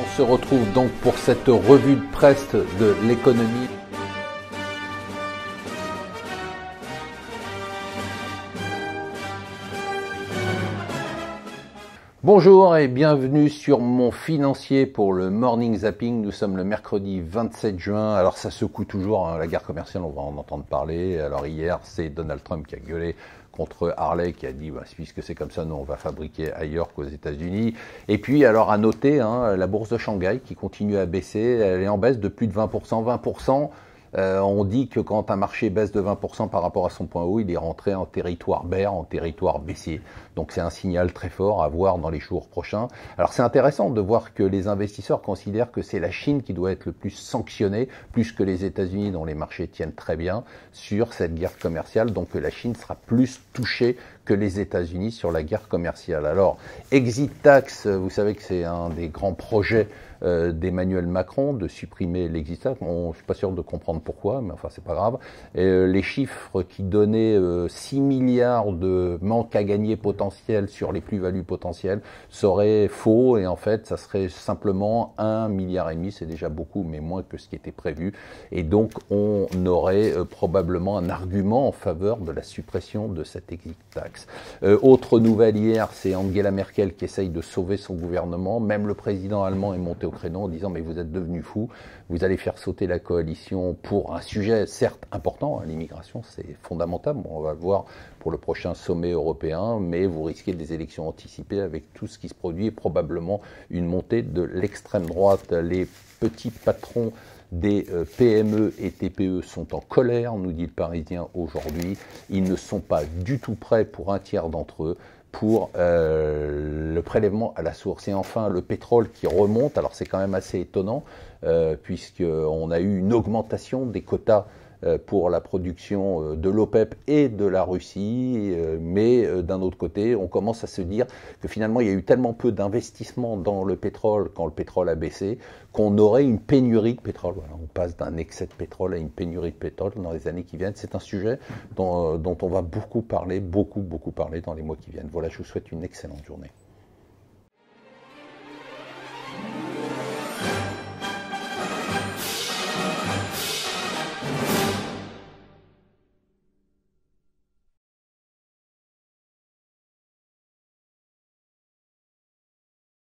On se retrouve donc pour cette revue de presse de l'économie. Bonjour et bienvenue sur mon financier pour le Morning Zapping. Nous sommes le mercredi 27 juin. Alors ça secoue toujours, hein, la guerre commerciale, on va en entendre parler. Alors hier, c'est Donald Trump qui a gueulé contre Harley, qui a dit puisque c'est comme ça, nous on va fabriquer ailleurs qu'aux États-Unis. Et puis alors à noter, la bourse de Shanghai qui continue à baisser, elle est en baisse de plus de 20%. 20%. On dit que quand un marché baisse de 20% par rapport à son point haut, il est rentré en territoire bear, en territoire baissier. Donc c'est un signal très fort à voir dans les jours prochains. Alors c'est intéressant de voir que les investisseurs considèrent que c'est la Chine qui doit être le plus sanctionnée, plus que les États-Unis dont les marchés tiennent très bien sur cette guerre commerciale. Donc la Chine sera plus touchée que les États-Unis sur la guerre commerciale. Alors exit tax, vous savez que c'est un des grands projets d'Emmanuel Macron de supprimer l'exit tax. Je suis pas sûr de comprendre pourquoi, mais enfin c'est pas grave. Les chiffres qui donnaient 6 milliards de manque à gagner potentiel sur les plus-values potentielles seraient faux, et en fait ça serait simplement 1,5 milliard, c'est déjà beaucoup mais moins que ce qui était prévu, et donc on aurait probablement un argument en faveur de la suppression de cette exit tax. Autre nouvelle hier, c'est Angela Merkel qui essaye de sauver son gouvernement. Même le président allemand est monté au créneau en disant mais vous êtes devenus fous, vous allez faire sauter la coalition pour un sujet certes important, l'immigration c'est fondamental, on va le voir pour le prochain sommet européen, mais vous risquez des élections anticipées avec tout ce qui se produit et probablement une montée de l'extrême droite. Les petits patrons des PME et TPE sont en colère, nous dit le Parisien aujourd'hui. Ils ne sont pas du tout prêts pour un tiers d'entre eux pour le prélèvement à la source. Et enfin, le pétrole qui remonte, alors c'est quand même assez étonnant, puisqu'on a eu une augmentation des quotas pour la production de l'OPEP et de la Russie, mais d'un autre côté, on commence à se dire que finalement, il y a eu tellement peu d'investissements dans le pétrole quand le pétrole a baissé, qu'on aurait une pénurie de pétrole. Voilà, on passe d'un excès de pétrole à une pénurie de pétrole dans les années qui viennent. C'est un sujet dont on va beaucoup parler dans les mois qui viennent. Voilà, je vous souhaite une excellente journée.